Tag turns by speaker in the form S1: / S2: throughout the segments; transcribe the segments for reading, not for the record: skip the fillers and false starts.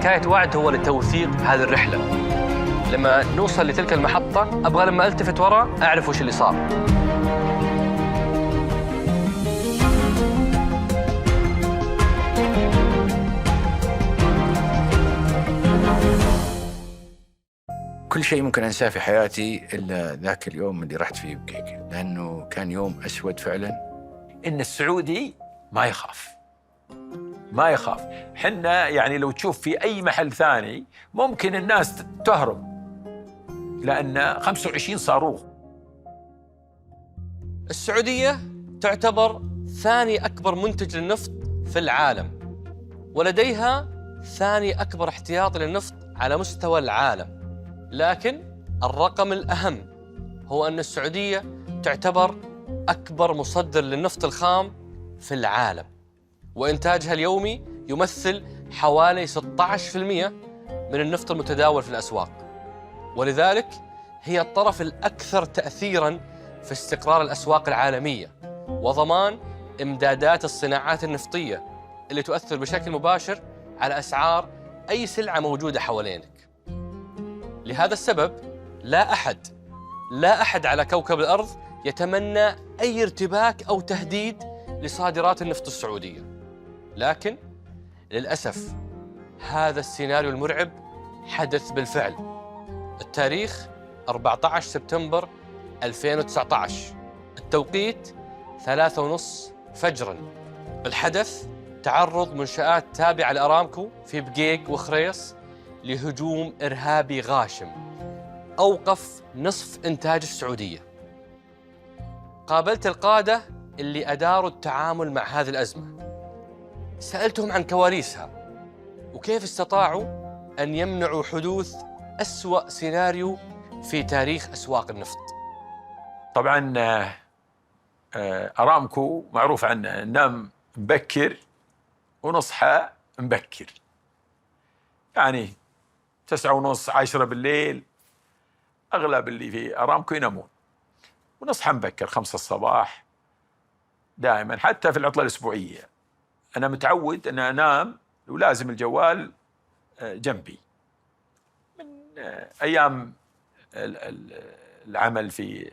S1: حكاية وعد هو لتوثيق هذه الرحلة. لما نوصل لتلك المحطة أبغى لما ألتفت وراء أعرف وش اللي صار.
S2: كل شيء ممكن أنساه في حياتي إلا ذاك اليوم اللي رحت فيه بقيقة، لأنه كان يوم أسود فعلاً.
S3: إن السعودي ما يخاف، ما يخاف. حنا يعني لو تشوف في أي محل ثاني ممكن الناس تهرب، لأن 25 صاروخ.
S1: السعودية تعتبر ثاني أكبر منتج للنفط في العالم، ولديها ثاني أكبر احتياطي للنفط على مستوى العالم. لكن الرقم الأهم هو أن السعودية تعتبر أكبر مصدر للنفط الخام في العالم، وإنتاجها اليومي يمثل حوالي 16% من النفط المتداول في الأسواق، ولذلك هي الطرف الأكثر تأثيراً في استقرار الأسواق العالمية وضمان إمدادات الصناعات النفطية اللي تؤثر بشكل مباشر على أسعار أي سلعة موجودة حوالينك. لهذا السبب لا أحد على كوكب الأرض يتمنى أي ارتباك أو تهديد لصادرات النفط السعودية، لكن للأسف هذا السيناريو المرعب حدث بالفعل. التاريخ 14 سبتمبر 2019، التوقيت 3:30 فجراً. الحدث تعرض منشآت تابعة لأرامكو في بقيق وخريص لهجوم إرهابي غاشم أوقف نصف إنتاج السعودية. قابلت القادة اللي أداروا التعامل مع هذه الأزمة، سألتهم عن كواليسها وكيف استطاعوا أن يمنعوا حدوث أسوأ سيناريو في تاريخ أسواق النفط.
S3: طبعاً أرامكو معروف عنه ننام مبكر ونصحى مبكر، يعني 9:30 10 بالليل أغلب اللي في أرامكو ينامون، ونصحى مبكر 5 الصباح دائما. حتى في العطلة الأسبوعية أنا متعود أن أنام ولازم الجوال جنبي من أيام العمل في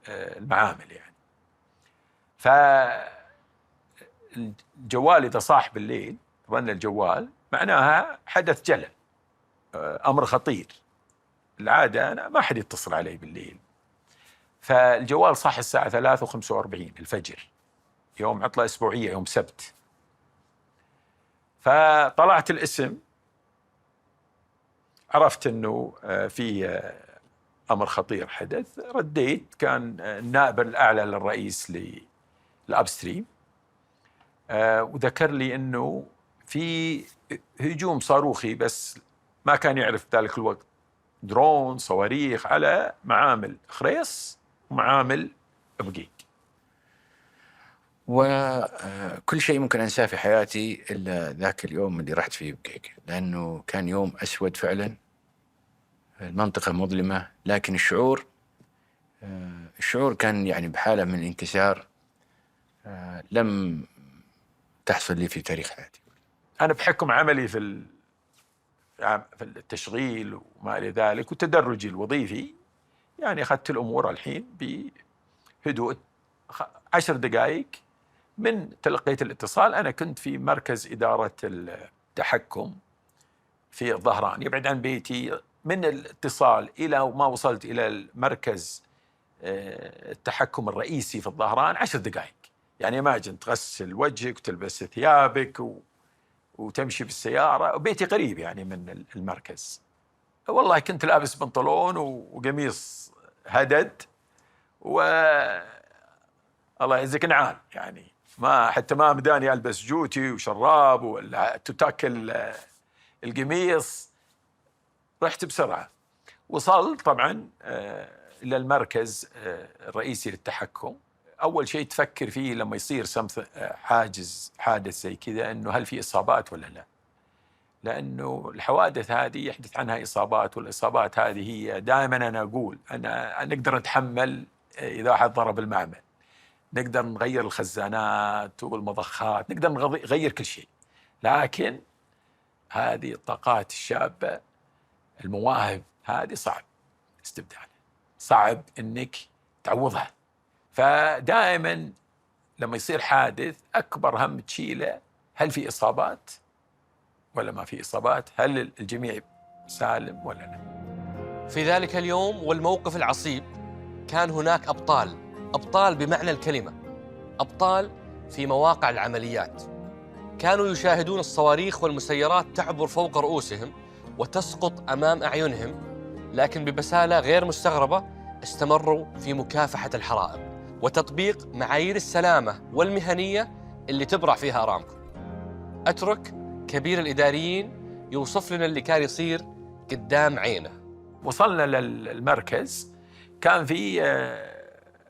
S3: المعامل يعني. فالجوال إذا صاح بالليل رن الجوال معناها حدث جلل، أمر خطير. العادة أنا ما حد يتصل علي بالليل، فالجوال صاح الساعة 3:45 الفجر، يوم عطلة أسبوعية، يوم سبت. فطلعت الاسم، عرفت أنه في أمر خطير حدث. رديت، كان النائب الأعلى للرئيس للأبستريم وذكر لي أنه في هجوم صاروخي، بس ما كان يعرف ذلك الوقت درون صواريخ على معامل خريص ومعامل بقيق.
S2: وكل شيء ممكن أنساه في حياتي إلا ذاك اليوم اللي رحت فيه بقيقة، لأنه كان يوم أسود فعلاً. المنطقة مظلمة، لكن الشعور كان يعني بحالة من الانكسار لم تحصل لي في تاريخ حياتي.
S3: أنا بحكم عملي في التشغيل وما إلى ذلك وتدرجي الوظيفي، يعني أخذت الأمور الحين بهدوء. 10 دقائق من تلقيت الاتصال أنا كنت في مركز إدارة التحكم في الظهران، يبعد عن بيتي. من الاتصال إلى ما وصلت إلى المركز التحكم الرئيسي في الظهران 10 دقائق. يعني ماجن تغسل وجهك وتلبس ثيابك وتمشي بالسيارة، وبيتي قريب يعني من المركز. والله كنت لابس بنطلون وقميص هدد الله يعزك نعال، يعني حتى ما مداني ألبس جوتي وشراب ولا تتاكل القميص. رحت بسرعة، وصلت طبعا إلى المركز الرئيسي للتحكم. أول شيء تفكر فيه لما يصير حادث زي كذا أنه هل في إصابات ولا لا، لأنه الحوادث هذه يحدث عنها إصابات، والإصابات هذه هي دائما أنا أقول أنا نقدر نتحمل إذا أحد ضرب المعمل، نقدر نغير الخزانات والمضخات، نقدر نغير كل شيء، لكن هذه الطاقات الشابة، المواهب هذه صعب استبدالها، صعب انك تعوضها. فدائما لما يصير حادث أكبر هم تشيله، هل في إصابات ولا ما في إصابات؟ هل الجميع سالم ولا لا؟
S1: في ذلك اليوم والموقف العصيب كان هناك أبطال بمعنى الكلمة، أبطال في مواقع العمليات، كانوا يشاهدون الصواريخ والمسيرات تعبر فوق رؤوسهم وتسقط أمام أعينهم، لكن ببسالة غير مستغربة استمروا في مكافحة الحرائق وتطبيق معايير السلامة والمهنية اللي تبرع فيها أرامكو. أترك كبير الإداريين يوصف لنا اللي كان يصير قدام عينه.
S3: وصلنا للمركز، كان في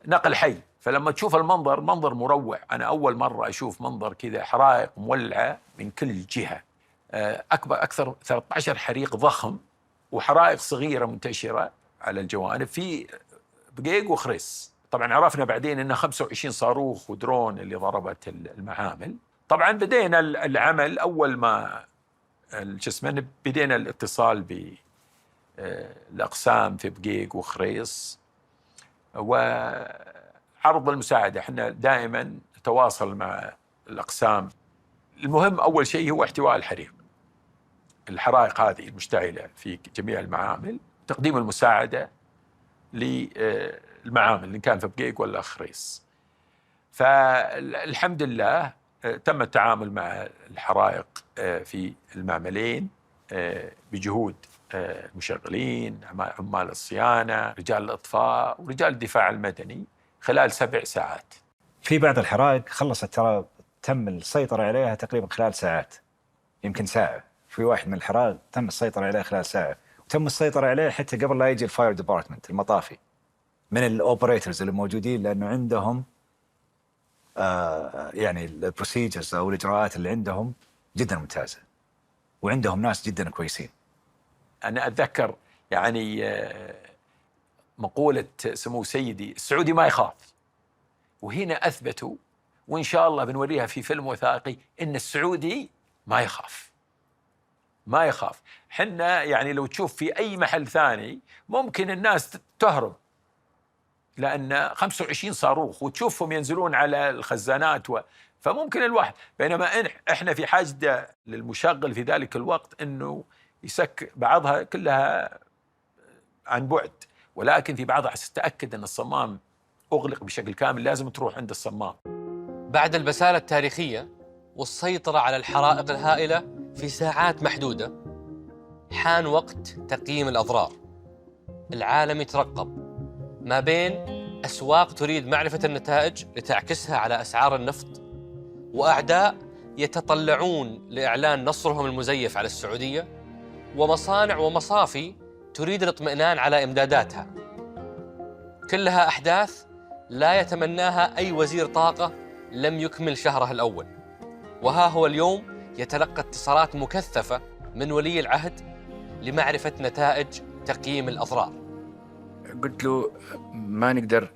S3: نقل حي، فلما تشوف المنظر منظر مروع. أنا أول مرة أشوف منظر كذا، حرائق مولعة من كل جهة، أكثر 13 حريق ضخم وحرائق صغيرة منتشرة على الجوانب في بقيق وخريس. طبعا عرفنا بعدين أنه 25 صاروخ ودرون اللي ضربت المعامل. طبعا بدينا العمل، أول ما بدينا الاتصال بالأقسام في بقيق وخريس وعرض المساعدة. احنا دائما نتواصل مع الأقسام. المهم أول شيء هو احتواء الحرائق هذه المشتعلة في جميع المعامل، تقديم المساعدة للمعامل إن كان في بقيق ولا خريس. فالحمد لله تم التعامل مع الحرائق في المعملين بجهود المشغلين، عمال الصيانة، رجال الإطفاء ورجال الدفاع المدني خلال 7 ساعات.
S4: في بعض الحرائق خلصت، ترى تم السيطرة عليها تقريبا خلال ساعات، يمكن ساعة. في واحد من الحرائق تم السيطرة عليه خلال ساعة، وتم السيطرة عليه حتى قبل لا يجي الفاير ديبارتمنت، المطافي، من الاوبريتورز اللي موجودين، لأنه عندهم يعني البروسيجرز أو الإجراءات اللي عندهم جدا ممتازة، وعندهم ناس جدا كويسين.
S3: أنا أتذكر يعني مقولة سمو سيدي السعودي ما يخاف، وهنا أثبتوا، وإن شاء الله بنوريها في فيلم وثائقي، إن السعودي ما يخاف. حنا يعني لو تشوف في أي محل ثاني ممكن الناس تهرب، لأن 25 صاروخ وتشوفهم ينزلون على الخزانات فممكن الواحد، بينما إحنا في حاجة للمشغل في ذلك الوقت إنه يسك بعضها كلها عن بعد، ولكن في بعضها تتأكد أن الصمام أغلق بشكل كامل، لازم تروح عند الصمام.
S1: بعد البسالة التاريخية والسيطرة على الحرائق الهائلة في ساعات محدودة، حان وقت تقييم الأضرار. العالم يترقب ما بين أسواق تريد معرفة النتائج لتعكسها على أسعار النفط، وأعداء يتطلعون لإعلان نصرهم المزيف على السعودية، ومصانع ومصافي تريد الاطمئنان على إمداداتها. كلها أحداث لا يتمناها أي وزير طاقة لم يكمل شهره الأول. وها هو اليوم يتلقى اتصالات مكثفة من ولي العهد لمعرفة نتائج تقييم الأضرار.
S2: قلت له ما نقدر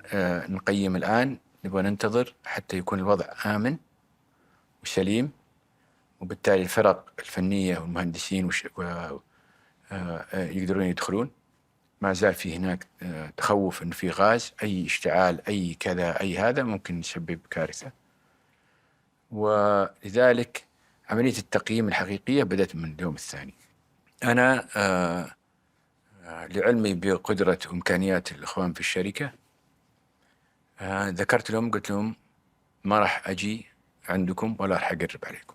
S2: نقيم الآن، نبغى ننتظر حتى يكون الوضع آمن وسليم، وبالتالي الفرق الفنية والمهندسين يقدرون يدخلون. ما زال في هناك تخوف إنه في غاز، أي اشتعال، أي كذا، أي هذا ممكن يسبب كارثة. ولذلك عملية التقييم الحقيقية بدأت من اليوم الثاني. أنا لعلمي بقدرة وإمكانيات الإخوان في الشركة، ذكرت لهم، قلت لهم ما راح أجي عندكم ولا راح أقرب عليكم،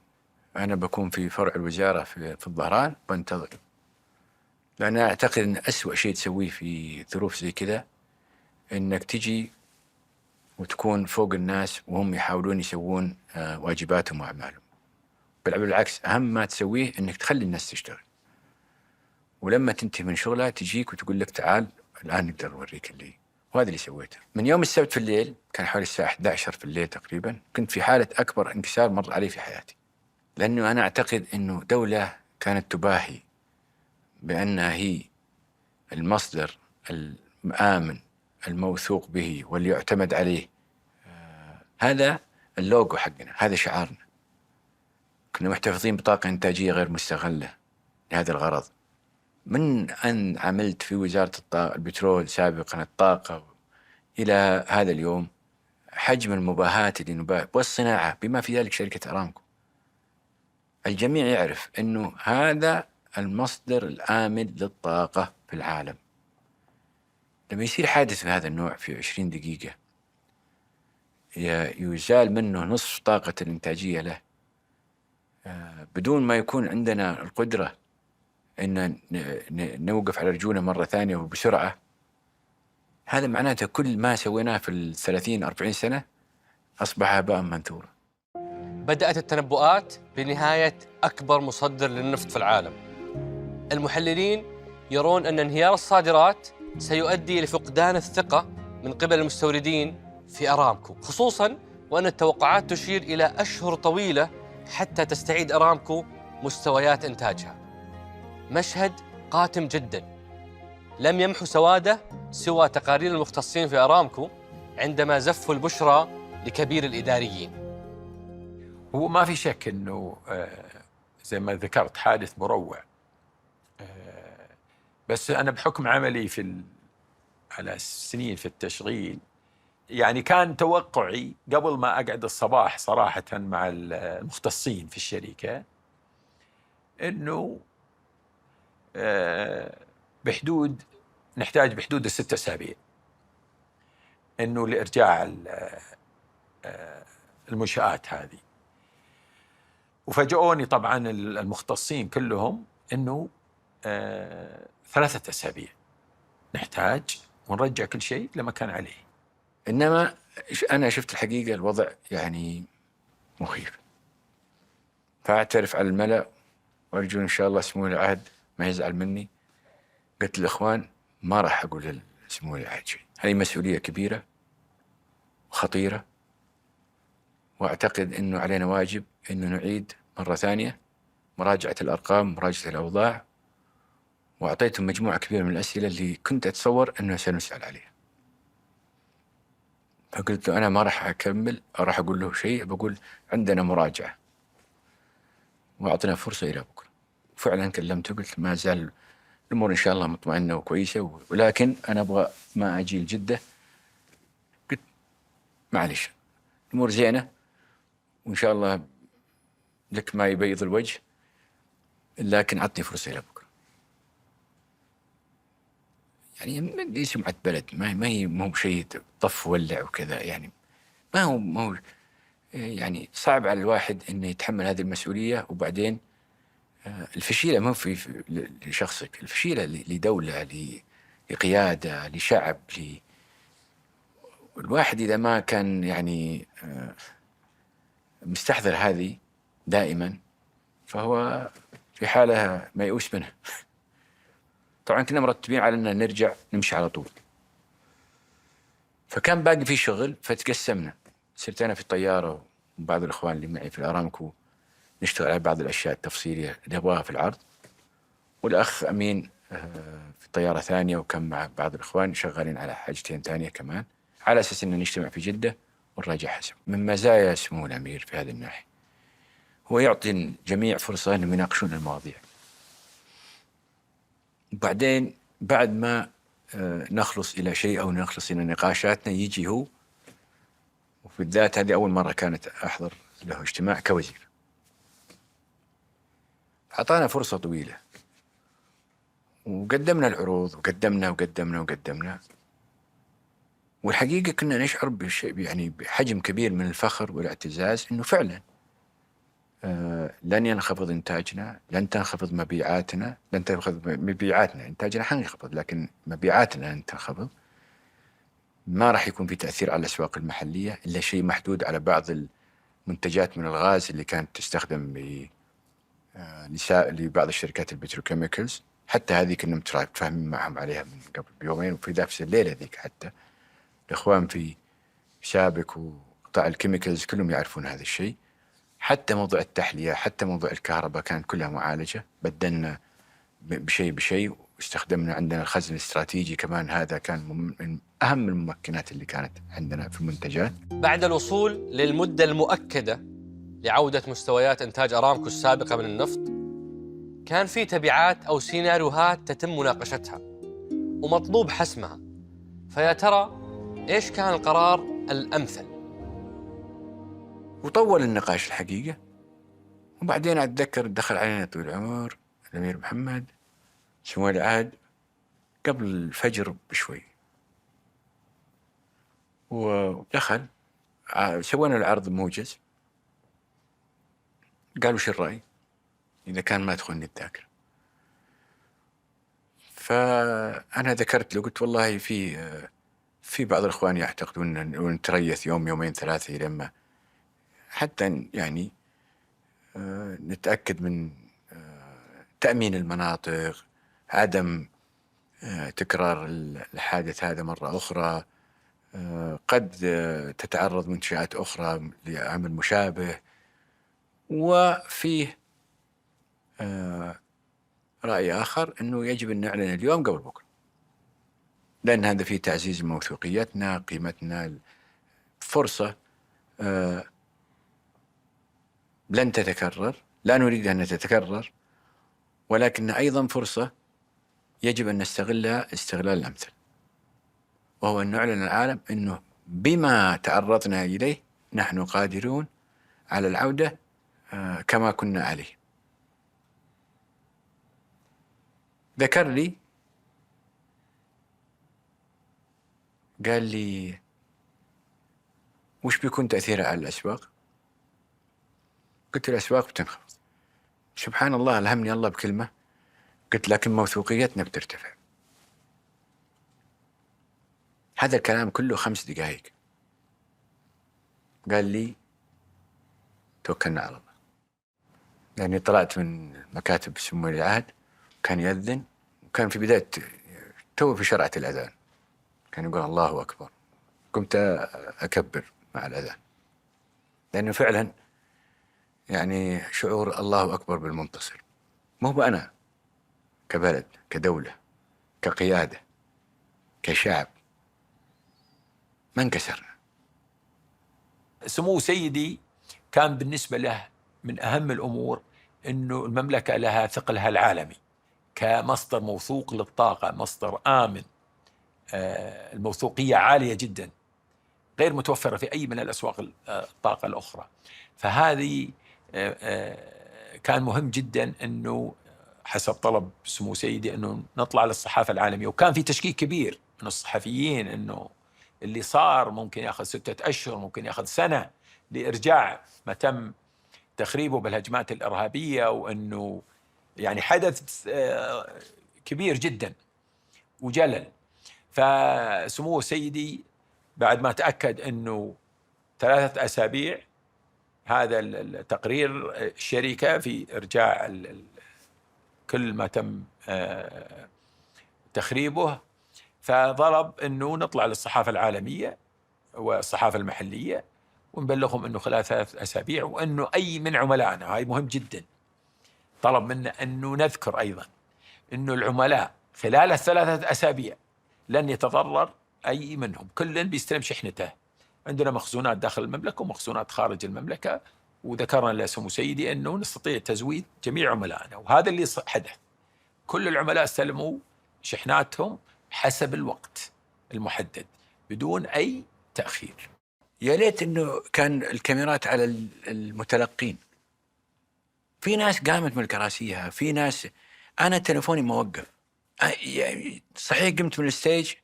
S2: أنا بكون في فرع الوزارة في الظهران بنتظر. لأن أعتقد أن أسوأ شيء تسويه في ظروف زي كذا إنك تجي وتكون فوق الناس وهم يحاولون يسوون واجباتهم وأعمالهم. بالعكس، أهم ما تسويه إنك تخلي الناس تشتغل، ولما تنتهي من شغلها تجيك وتقول لك تعال الآن نقدر نوريك اللي. وهذا اللي سويته. من يوم السبت في الليل، كان حوالي الساعة 11 في الليل تقريبا، كنت في حالة أكبر انكسار مر علي في حياتي، لأنه أنا أعتقد أنه دولة كانت تباهي بأنها هي المصدر الآمن الموثوق به واللي يعتمد عليه. هذا اللوجو حقنا، هذا شعارنا. كنا محتفظين بطاقة إنتاجية غير مستغلة لهذا الغرض. من أن عملت في وزارة البترول سابقا الطاقة إلى هذا اليوم، حجم المباهاة اللي نباهي والصناعة بما في ذلك شركة أرامكو، الجميع يعرف أنه هذا المصدر الآمن للطاقة في العالم. لما يصير حادث من هذا النوع في 20 دقيقة يزال منه نصف طاقة الإنتاجية له، بدون ما يكون عندنا القدرة أن نوقف على رجولنا مرة ثانية وبسرعة، هذا معناته كل ما سويناه في 30-40 سنة أصبح هباء منثورا.
S1: بدأت التنبؤات بنهاية أكبر مصدر للنفط في العالم. المحللين يرون أن انهيار الصادرات سيؤدي لفقدان الثقة من قبل المستوردين في أرامكو، خصوصاً وأن التوقعات تشير إلى أشهر طويلة حتى تستعيد أرامكو مستويات إنتاجها. مشهد قاتم جداً لم يمحو سواده سوى تقارير المختصين في أرامكو عندما زفوا البشرى لكبير الإداريين.
S3: هو ما في شك أنه زي ما ذكرت حادث مروع، بس أنا بحكم عملي على سنين في التشغيل، يعني كان توقعي قبل ما أقعد الصباح صراحة مع المختصين في الشركة أنه نحتاج بحدود 6 أسابيع أنه لإرجاع المنشآت هذه. وفاجئوني طبعا المختصين كلهم أنه 3 أسابيع نحتاج ونرجع كل شيء لما كان عليه.
S2: إنما أنا شفت الحقيقة الوضع يعني مخيف، فأعترف على الملأ وأرجو إن شاء الله سمو العهد ما يزعل مني. قلت للإخوان ما راح أقول لسمو العهد شيء، هذه مسؤولية كبيرة وخطيرة، وأعتقد أنه علينا واجب أنه نعيد مرة ثانية مراجعة الأرقام، مراجعة الأوضاع، وأعطيتهم مجموعة كبيرة من الأسئلة اللي كنت أتصور أنه سنسأل عليها. فقلت له أنا ما راح أكمل أو راح أقول له شيء، بقول عندنا مراجعة وأعطينا فرصة إلى بكرة. فعلا كلمته قلت ما زال الأمور إن شاء الله مطمئنة وكويسة، ولكن أنا أبغى ما أجي لجدة. قلت معلش الأمور زينة وإن شاء الله لك ما يبيض الوجه، لكن عطني فرصة إلى بكرة. يعني دي سمعة بلد، ما هو شيء طف ولع وكذا، يعني ما هو يعني صعب على الواحد إنه يتحمل هذه المسؤولية. وبعدين الفشيلة ما في لشخصك، الفشيلة لدولة، لقيادة، لشعب، الواحد إذا ما كان يعني مستحضر هذه دائما فهو في حالة ميؤوس منها. طبعا كنا مرتبين على أن نرجع نمشي على طول، فكان باقي في شغل فتقسمنا. صرت أنا في الطيارة وبعض الإخوان اللي معي في الأرامكو نشتغل على بعض الأشياء التفصيلية اللي نبغاها في العرض، والأخ أمين في طيارة ثانية، وكان مع بعض الإخوان شغالين على حاجتين ثانية كمان، على أساس أن نجتمع في جدة ونراجع حسب. من مزايا سمو الأمير في هذه الناحية هو يعطي الجميع فرصة أنهم يناقشون المواضيع، وبعدين بعد ما نخلص إلى شيء أو نخلص إلى نقاشاتنا يجي هو. وفي الذات هذه أول مرة كانت أحضر له اجتماع كوزير، أعطانا فرصة طويلة وقدمنا العروض وقدمنا، والحقيقة كنا نشعر يعني بحجم كبير من الفخر والاعتزاز إنه فعلا لن ينخفض إنتاجنا، لن تنخفض مبيعاتنا، إنتاجنا حينخفض لكن مبيعاتنا لن تنخفض. ما راح يكون في تأثير على الأسواق المحلية إلا شيء محدود على بعض المنتجات من الغاز اللي كانت تستخدم لبعض الشركات البتروكيميكالز. حتى هذه كنا متفاهمين معهم عليها من قبل بيومين، وفي نفس الليلة ذيك حتى الإخوان في سابق وقطاع الكيميكالز كلهم يعرفون هذا الشيء. حتى موضوع التحلية، حتى موضوع الكهرباء كانت كلها معالجة، بدلنا بشيء واستخدمنا. عندنا الخزن الاستراتيجي كمان، هذا كان من أهم الممكنات اللي كانت عندنا في المنتجات.
S1: بعد الوصول للمدة المؤكدة لعودة مستويات إنتاج أرامكو السابقة من النفط، كان في تبعات أو سيناريوهات تتم مناقشتها ومطلوب حسمها. فيا ترى إيش كان القرار الأمثل؟
S2: وطول النقاش الحقيقة. وبعدين أتذكر دخل علينا طويل العمر الأمير محمد سمو العهد قبل الفجر بشوي، ودخل سوينا العرض موجز. قالوا شو الرأي إذا كان ما تخوني الذاكرة. فأنا ذكرت له، قلت والله في بعض الإخوان يعتقدون أن نتريث يوم يومين ثلاثة لما حتى يعني نتأكد من تأمين المناطق، عدم تكرار الحادث هذا مرة أخرى. قد تتعرض منشآت أخرى لعمل مشابه. وفيه رأي آخر أنه يجب أن نعلن اليوم قبل بكرة، لأن هذا فيه تعزيز موثوقيتنا، قيمتنا، فرصة لن تتكرر، لا نريد أن تتكرر، ولكن أيضا فرصة يجب أن نستغلها استغلال الأمثل، وهو أن نعلن العالم أنه بما تعرضنا إليه نحن قادرون على العودة كما كنا عليه. ذكر لي، قال لي وش بيكون تأثيرها على الأسواق؟ قلت الأسواق بتنخفض. سبحان الله، ألهمني الله بكلمة، قلت لكن موثوقيتنا بترتفع. هذا الكلام كله 5 دقائق. قال لي توكلنا على الله. لأني طلعت من مكاتب سمو العهد، كان يأذن، وكان في بداية تو في شرعة الأذان، كان يقول الله أكبر. قمت أكبر مع الأذان، لأنه فعلا يعني شعور الله أكبر بالمنتصر. مو أنا كبلد، كدولة، كقيادة، كشعب، ما انكسرنا.
S3: سمو سيدي كان بالنسبة له من أهم الأمور أنه المملكة لها ثقلها العالمي كمصدر موثوق للطاقة، مصدر آمن. الموثوقية عالية جدا، غير متوفرة في أي من الأسواق الطاقة الأخرى. فهذه كان مهم جدا أنه حسب طلب سمو سيدي أنه نطلع للصحافة العالمية. وكان في تشكيك كبير من الصحفيين أنه اللي صار ممكن يأخذ 6 أشهر، ممكن يأخذ سنة لإرجاع ما تم تخريبه بالهجمات الإرهابية، وأنه يعني حدث كبير جدا وجلل. فسمو سيدي بعد ما تأكد أنه 3 أسابيع هذا التقرير الشركة في إرجاع كل ما تم تخريبه، فطلب أنه نطلع للصحافة العالمية والصحافة المحلية ونبلغهم أنه خلال 3 أسابيع، وأنه أي من عملائنا، هاي مهم جدا، طلب منا أنه نذكر أيضا أنه العملاء خلال 3 أسابيع لن يتضرر أي منهم، كل بيستلم شحنته. عندنا مخزونات داخل المملكة ومخزونات خارج المملكة، وذكرنا لسمو سيدي أنه نستطيع تزويد جميع عملائنا، وهذا اللي حدث. كل العملاء استلموا شحناتهم حسب الوقت المحدد بدون أي تأخير.
S2: يا ليت أنه كان الكاميرات على المتلقين. في ناس قامت من كراسيها، في ناس أنا تلفوني موقف، صحيح قمت من الستيج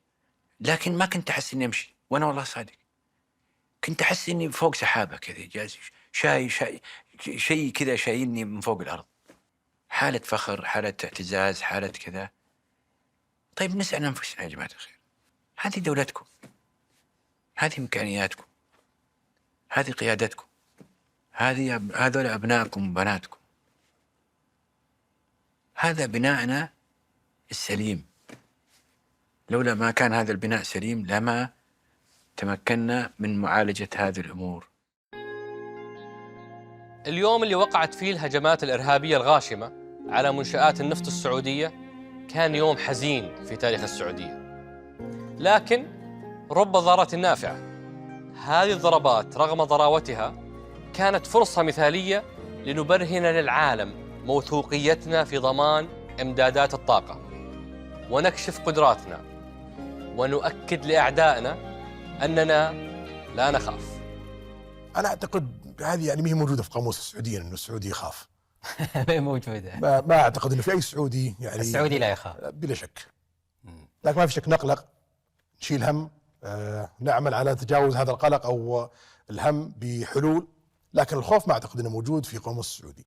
S2: لكن ما كنت أحس إني أمشي، وأنا والله صادق كنت أحس إني فوق سحابة كذا، جالس شيء كذا شايلني من فوق الأرض. حالة فخر، حالة اعتزاز، حالة كذا. طيب نسأل أنفسنا يا جماعة الخير، هذه دولتكم، هذه إمكانياتكم، هذه قيادتكم، هذول أبنائكم وبناتكم، هذا بناءنا السليم. لولا ما كان هذا البناء سليم لما تمكنا من معالجة هذه الأمور.
S1: اليوم اللي وقعت فيه الهجمات الإرهابية الغاشمة على منشآت النفط السعودية كان يوم حزين في تاريخ السعودية، لكن رب ضارة نافعة. هذه الضربات رغم ضراوتها كانت فرصة مثالية لنبرهن للعالم موثوقيتنا في ضمان إمدادات الطاقة، ونكشف قدراتنا، ونؤكد لأعدائنا أننا لا نخاف.
S5: أنا أعتقد هذه يعني ما هي موجودة في قاموس السعوديين أنه السعودي يخاف.
S6: موجودة.
S5: ما أعتقد أنه في أي سعودي يعني
S6: السعودي لا يخاف
S5: بلا شك. لكن ما في شك نقلق، نشيل هم، نعمل على تجاوز هذا القلق أو الهم بحلول، لكن الخوف ما أعتقد أنه موجود في قاموس السعودي.